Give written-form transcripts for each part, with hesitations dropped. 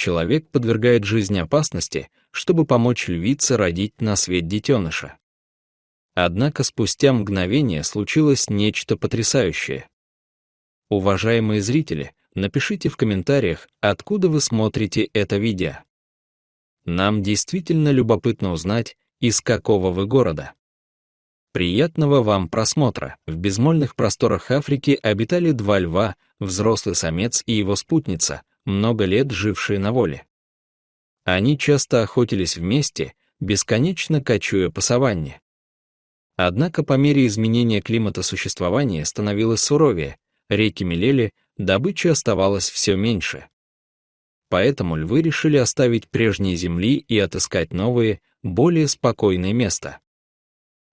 человек подвергает жизни опасности, чтобы помочь львице родить на свет детеныша. Однако спустя мгновение случилось нечто потрясающее. Уважаемые зрители, напишите в комментариях, откуда вы смотрите это видео. Нам действительно любопытно узнать, из какого вы города. Приятного вам просмотра! В безмольных просторах Африки обитали два льва, взрослый самец и его спутница, много лет жившие на воле. Они часто охотились вместе, бесконечно кочуя по саванне. Однако по мере изменения климата существование становилось суровее, реки мелели, добычи оставалось все меньше. Поэтому львы решили оставить прежние земли и отыскать новые, более спокойные места.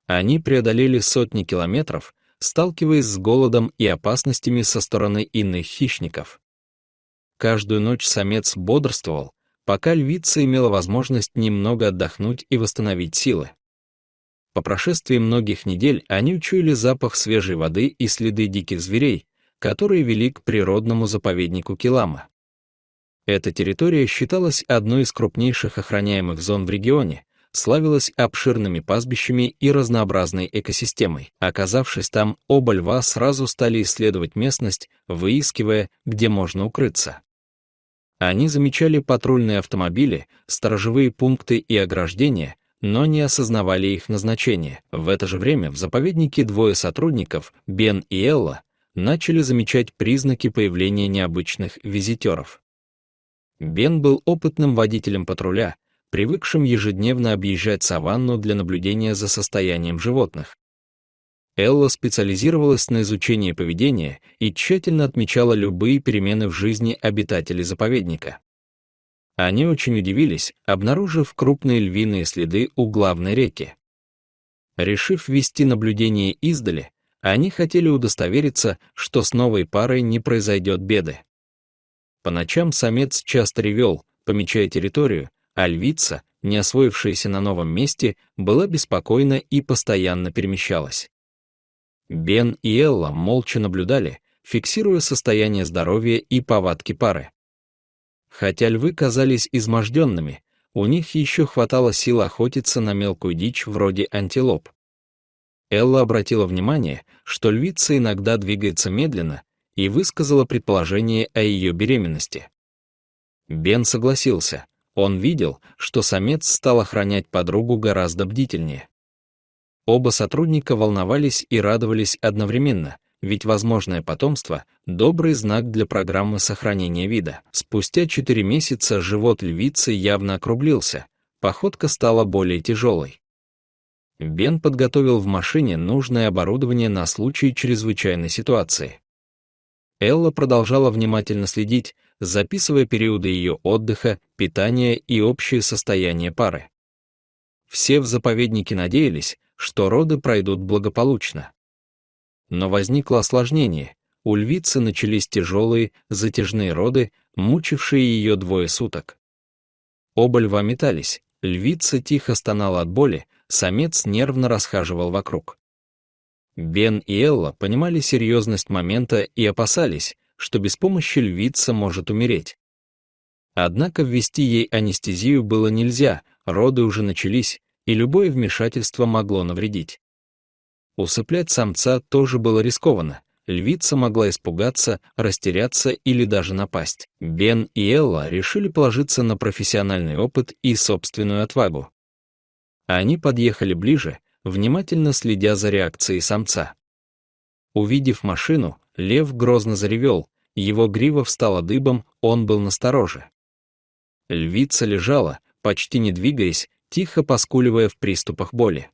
Они преодолели сотни километров, сталкиваясь с голодом и опасностями со стороны иных хищников. Каждую ночь самец бодрствовал, пока львица имела возможность немного отдохнуть и восстановить силы. По прошествии многих недель они учуяли запах свежей воды и следы диких зверей, которые вели к природному заповеднику Килама. Эта территория считалась одной из крупнейших охраняемых зон в регионе, славилась обширными пастбищами и разнообразной экосистемой. Оказавшись там, оба льва сразу стали исследовать местность, выискивая, где можно укрыться. Они замечали патрульные автомобили, сторожевые пункты и ограждения, но не осознавали их назначение. В это же время в заповеднике двое сотрудников, Бен и Элла, начали замечать признаки появления необычных визитеров. Бен был опытным водителем патруля, привыкшим ежедневно объезжать саванну для наблюдения за состоянием животных. Элла специализировалась на изучении поведения и тщательно отмечала любые перемены в жизни обитателей заповедника. Они очень удивились, обнаружив крупные львиные следы у главной реки. Решив вести наблюдение издали, они хотели удостовериться, что с новой парой не произойдет беды. По ночам самец часто ревел, помечая территорию, а львица, не освоившаяся на новом месте, была беспокойна и постоянно перемещалась. Бен и Элла молча наблюдали, фиксируя состояние здоровья и повадки пары. Хотя львы казались изможденными, у них еще хватало сил охотиться на мелкую дичь вроде антилоп. Элла обратила внимание, что львица иногда двигается медленно, и высказала предположение о ее беременности. Бен согласился. Он видел, что самец стал охранять подругу гораздо бдительнее. Оба сотрудника волновались и радовались одновременно, ведь возможное потомство — добрый знак для программы сохранения вида. Спустя 4 месяца живот львицы явно округлился, походка стала более тяжелой. Бен подготовил в машине нужное оборудование на случай чрезвычайной ситуации. Элла продолжала внимательно следить, записывая периоды ее отдыха, питания и общее состояние пары. Все в заповеднике надеялись, что роды пройдут благополучно. Но возникло осложнение. У львицы начались тяжелые, затяжные роды, мучившие ее 2 суток. Оба льва метались, львица тихо стонала от боли, самец нервно расхаживал вокруг. Бен и Элла понимали серьезность момента и опасались, что без помощи львица может умереть. Однако ввести ей анестезию было нельзя, роды уже начались, и любое вмешательство могло навредить. Усыплять самца тоже было рискованно, львица могла испугаться, растеряться или даже напасть. Бен и Элла решили положиться на профессиональный опыт и собственную отвагу. Они подъехали ближе, внимательно следя за реакцией самца. Увидев машину, лев грозно заревел, его грива встала дыбом, он был настороже. Львица лежала, почти не двигаясь, тихо поскуливая в приступах боли.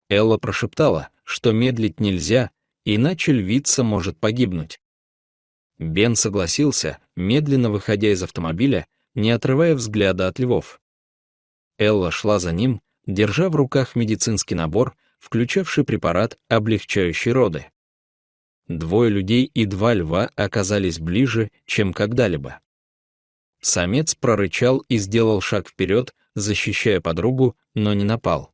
Элла прошептала, что медлить нельзя, иначе львица может погибнуть. Бен согласился, медленно выходя из автомобиля, не отрывая взгляда от львов. Элла шла за ним, держа в руках медицинский набор, включавший препарат, облегчающий роды. 2 людей и 2 льва оказались ближе, чем когда-либо. Самец прорычал и сделал шаг вперед, защищая подругу, но не напал.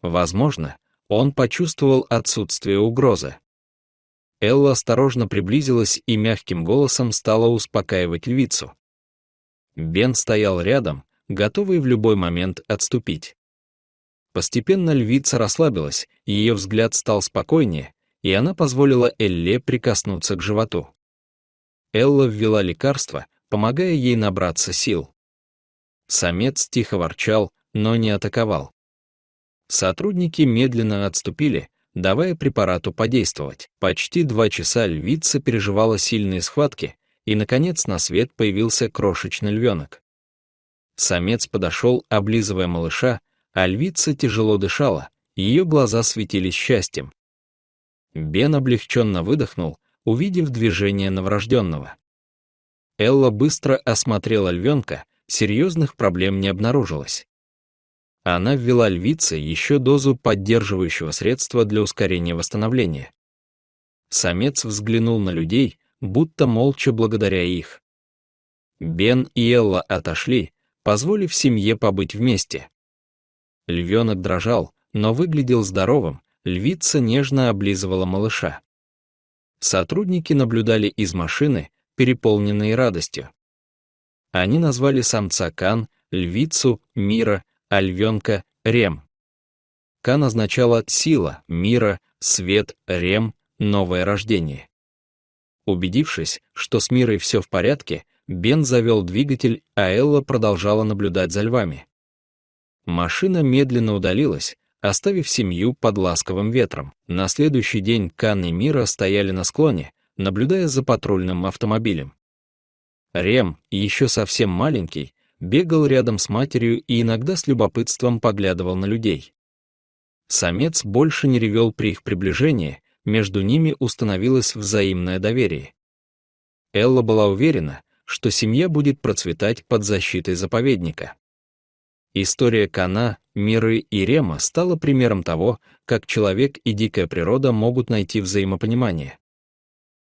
Возможно, он почувствовал отсутствие угрозы. Элла осторожно приблизилась и мягким голосом стала успокаивать львицу. Бен стоял рядом, готовый в любой момент отступить. Постепенно львица расслабилась, ее взгляд стал спокойнее, и она позволила Элле прикоснуться к животу. Элла ввела лекарство, помогая ей набраться сил. Самец тихо ворчал, но не атаковал. Сотрудники медленно отступили, давая препарату подействовать. Почти 2 часа львица переживала сильные схватки, и, наконец, на свет появился крошечный львенок. Самец подошел, облизывая малыша, а львица тяжело дышала, ее глаза светились счастьем. Бен облегченно выдохнул, увидев движение новорожденного. Элла быстро осмотрела львенка, серьезных проблем не обнаружилось. Она ввела львице еще дозу поддерживающего средства для ускорения восстановления. Самец взглянул на людей, будто молча благодаря их. Бен и Элла отошли, позволив семье побыть вместе. Львенок дрожал, но выглядел здоровым, львица нежно облизывала малыша. Сотрудники наблюдали из машины, переполненные радостью. Они назвали самца Кан, львицу Мира, а львенка Рем. Кан означала сила, Мира, свет, Рем, новое рождение. Убедившись, что с Мирой все в порядке, Бен завел двигатель, а Элла продолжала наблюдать за львами. Машина медленно удалилась, оставив семью под ласковым ветром. На следующий день Кан и Мира стояли на склоне, наблюдая за патрульным автомобилем. Рем, еще совсем маленький, бегал рядом с матерью и иногда с любопытством поглядывал на людей. Самец больше не ревел при их приближении, между ними установилось взаимное доверие. Элла была уверена, что семья будет процветать под защитой заповедника. История Кана, Миры и Рема стала примером того, как человек и дикая природа могут найти взаимопонимание.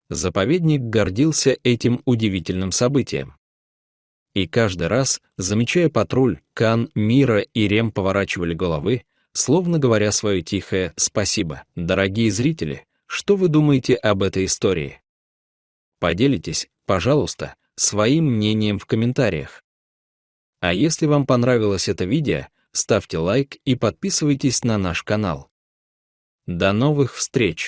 Заповедник гордился этим удивительным событием. И каждый раз, замечая патруль, Кан, Мира и Рем поворачивали головы, словно говоря свое тихое «спасибо». Дорогие зрители, что вы думаете об этой истории? Поделитесь, пожалуйста, своим мнением в комментариях. А если вам понравилось это видео, ставьте лайк и подписывайтесь на наш канал. До новых встреч!